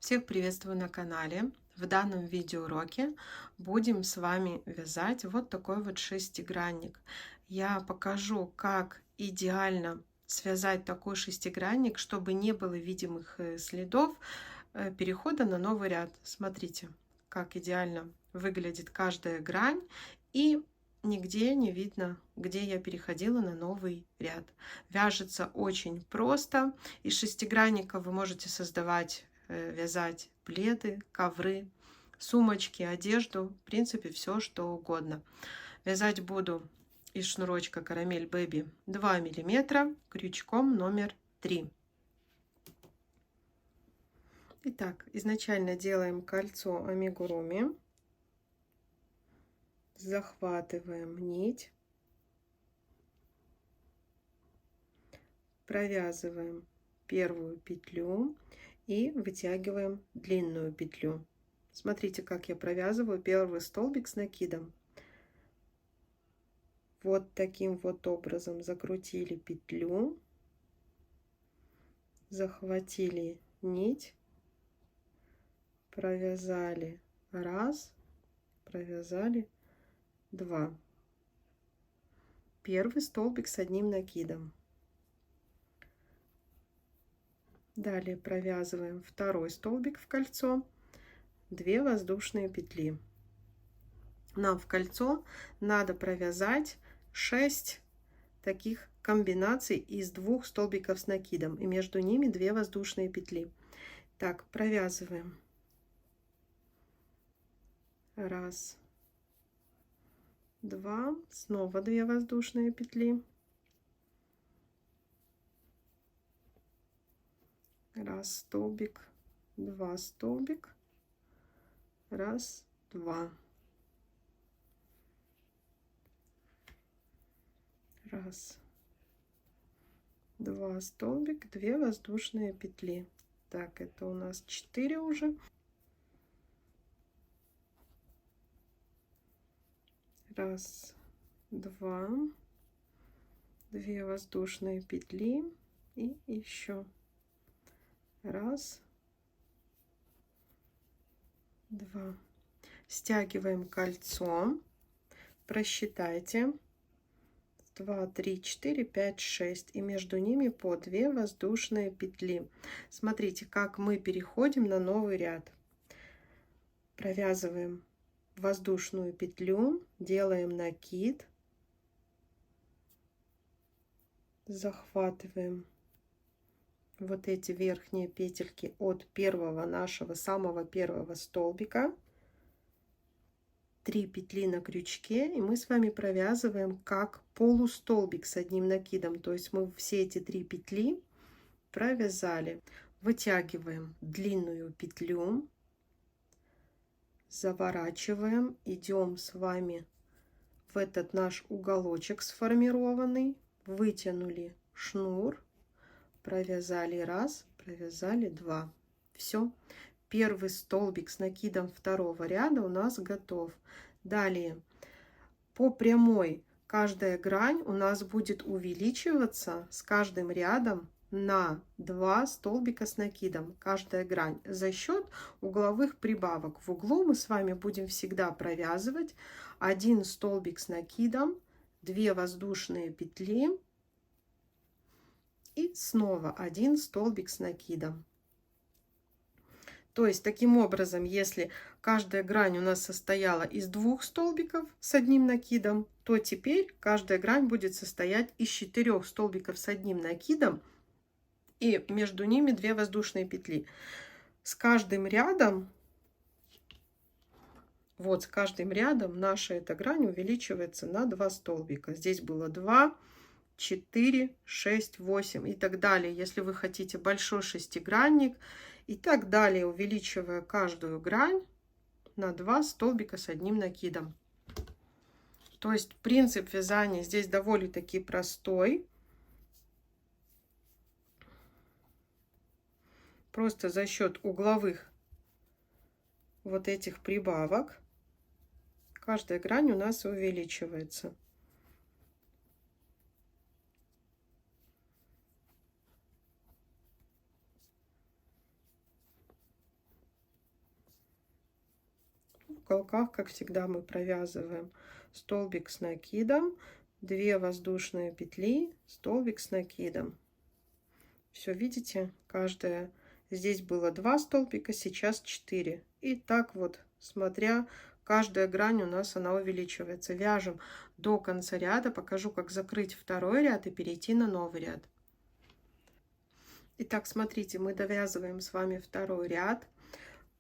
Всех приветствую на канале. В данном видеоуроке будем с вами вязать вот такой вот шестигранник. Я покажу, как идеально связать такой шестигранник, чтобы не было видимых следов перехода на новый ряд. Смотрите, как идеально выглядит каждая грань, и нигде не видно, где я переходила на новый ряд. Вяжется очень просто. Из шестигранника вы можете создавать, вязать пледы, ковры, сумочки, одежду, в принципе, все что угодно. Вязать буду из шнурочка Карамель Бэби 2 миллиметра крючком номер 3. Итак, изначально делаем кольцо амигуруми, захватываем нить, провязываем первую петлю и вытягиваем длинную петлю. Смотрите, как я провязываю первый столбик с накидом. Вот таким вот образом закрутили петлю, захватили нить, провязали раз, провязали два. Первый столбик с одним накидом. Далее провязываем второй столбик в кольцо, 2 воздушные петли. Нам в кольцо надо провязать 6 таких комбинаций из 2 столбиков с накидом, и между ними 2 воздушные петли. Так, провязываем. Раз, два, снова 2 воздушные петли. Раз столбик, 2 столбик, раз, два. Раз, два столбик, 2 воздушные петли. Так, это у нас 4 уже. Раз, два, 2 воздушные петли и еще раз, два. Стягиваем кольцо, просчитайте 2, 3, 4, 5, 6, и между ними по 2 воздушные петли. Смотрите, как мы переходим на новый ряд. Провязываем воздушную петлю, делаем накид, захватываем вот эти верхние петельки от первого нашего самого первого столбика, 3 петли на крючке, и мы с вами провязываем как полустолбик с одним накидом. То есть мы все эти 3 петли провязали. Вытягиваем длинную петлю, заворачиваем, идем с вами в этот наш уголочек сформированный, вытянули шнур, провязали раз, провязали два. Все, первый столбик с накидом второго ряда у нас готов. Далее по прямой каждая грань у нас будет увеличиваться с каждым рядом на 2 столбика с накидом, каждая грань, за счет угловых прибавок. В углу мы с вами будем всегда провязывать 1 столбик с накидом, 2 воздушные петли и снова 1 столбик с накидом. То есть таким образом, если каждая грань у нас состояла из 2 столбиков с одним накидом, то теперь каждая грань будет состоять из 4 столбиков с одним накидом, и между ними 2 воздушные петли. С каждым рядом, вот с каждым рядом наша эта грань увеличивается на 2 столбика. Здесь было 2, 4, 6, 8 и так далее. Если вы хотите большой шестигранник, и так далее, увеличивая каждую грань на 2 столбика с одним накидом. То есть принцип вязания здесь довольно-таки простой. Просто за счет угловых вот этих прибавок каждая грань у нас увеличивается. В уголках, как всегда, мы провязываем столбик с накидом, 2 воздушные петли, столбик с накидом. Все, видите, каждая. Здесь было 2 столбика, сейчас 4. И так вот, смотря, каждая грань у нас она увеличивается. Вяжем до конца ряда. Покажу, как закрыть второй ряд и перейти на новый ряд. Итак, смотрите, мы довязываем с вами второй ряд.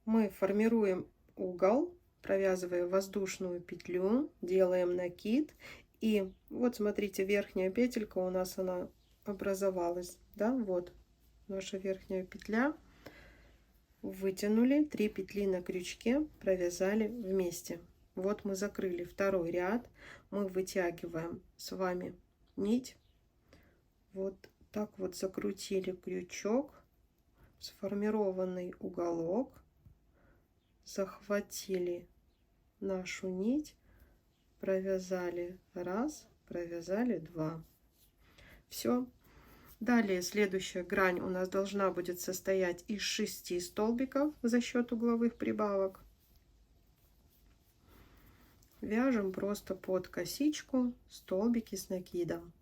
Мы формируем угол, провязывая воздушную петлю, делаем накид. И вот смотрите, верхняя петелька у нас она образовалась, да, вот наша верхняя петля. Вытянули 3 петли на крючке, провязали вместе. Вот мы закрыли второй ряд. Мы вытягиваем с вами нить. Вот так вот закрутили крючок, сформированный уголок, захватили нашу нить, провязали 1, провязали 2. Все. Далее следующая грань у нас должна будет состоять из 6 столбиков за счет угловых прибавок. Вяжем просто под косичку столбики с накидом.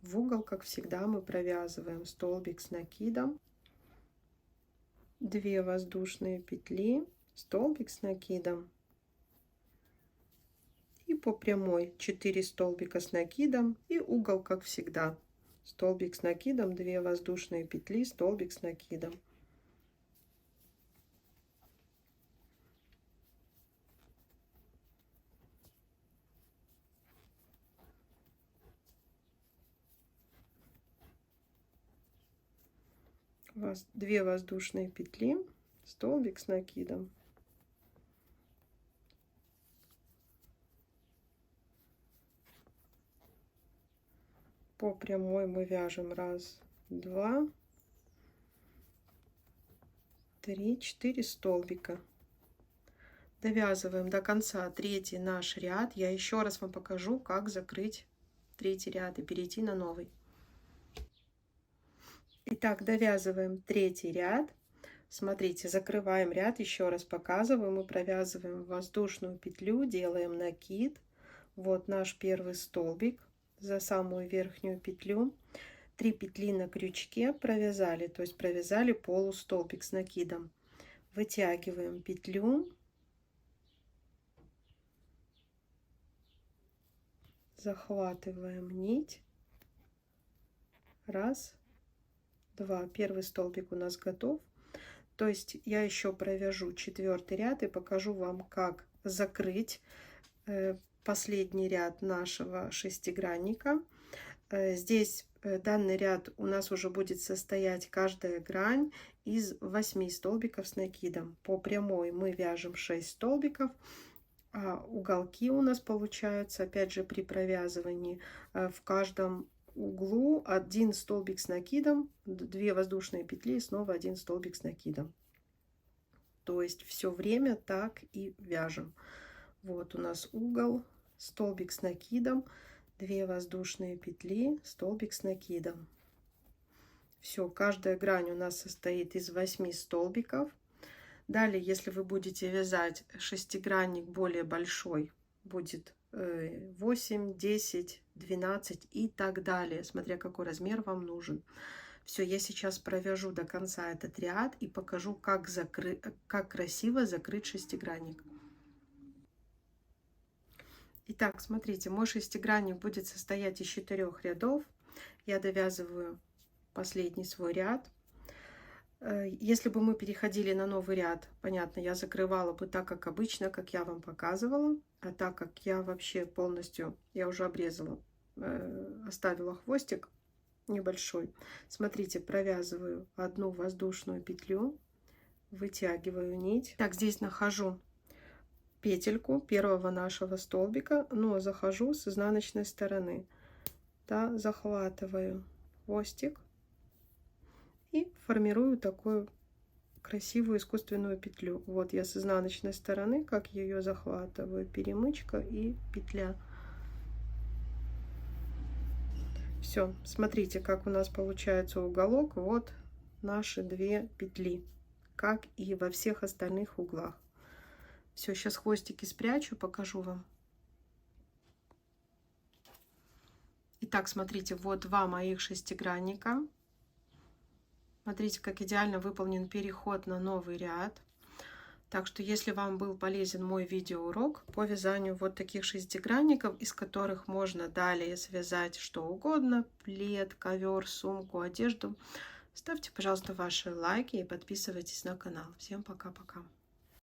В угол, как всегда, мы провязываем столбик с накидом, 2 воздушные петли, столбик с накидом и по прямой 4 столбика с накидом и угол, как всегда, столбик с накидом, 2 воздушные петли, столбик с накидом. У вас 2 воздушные петли, столбик с накидом. По прямой мы вяжем 1, 2, 3, 4 столбика. Довязываем до конца 3-й наш ряд. Я еще раз вам покажу, как закрыть 3-й ряд и перейти на новый. Итак, довязываем 3-й ряд. Смотрите, закрываем ряд, еще раз показываю. Мы провязываем воздушную петлю, делаем накид. Вот наш первый столбик за самую верхнюю петлю. 3 петли на крючке провязали, то есть провязали полустолбик с накидом. Вытягиваем петлю. Захватываем нить. 1, 2. Первый столбик у нас готов. То есть я еще провяжу 4-й ряд и покажу вам, как закрыть последний ряд нашего шестигранника. Здесь данный ряд у нас уже будет состоять каждая грань из 8 столбиков с накидом. По прямой мы вяжем 6 столбиков, а уголки у нас получаются, опять же, при провязывании в каждом углу 1 столбик с накидом, 2 воздушные петли и снова 1 столбик с накидом. То есть все время так и вяжем. Вот у нас угол, столбик с накидом, 2 воздушные петли, столбик с накидом. Все, каждая грань у нас состоит из 8 столбиков. Далее, если вы будете вязать шестигранник более большой, будет 8, 10, 12 и так далее, смотря какой размер вам нужен. Все, я сейчас провяжу до конца этот ряд и покажу, как красиво закрыть шестигранник. Итак, смотрите, мой шестигранник будет состоять из 4 рядов. Я довязываю последний свой ряд. Если бы мы переходили на новый ряд, понятно, я закрывала бы так, как обычно, как я вам показывала. А так как я вообще полностью, я уже обрезала, оставила хвостик небольшой. Смотрите, провязываю 1 воздушную петлю, вытягиваю нить. Так, здесь нахожу петельку первого нашего столбика, но захожу с изнаночной стороны. Да, захватываю хвостик и формирую такую красивую искусственную петлю. Вот я с изнаночной стороны, как ее захватываю, перемычка и петля. Все, смотрите, как у нас получается уголок. Вот наши 2 петли, как и во всех остальных углах. Все, сейчас хвостики спрячу, покажу вам. Итак, смотрите, вот 2 моих шестигранника. Смотрите, как идеально выполнен переход на новый ряд. Так что, если вам был полезен мой видеоурок по вязанию вот таких шестигранников, из которых можно далее связать что угодно, плед, ковер, сумку, одежду, ставьте, пожалуйста, ваши лайки и подписывайтесь на канал. Всем пока-пока.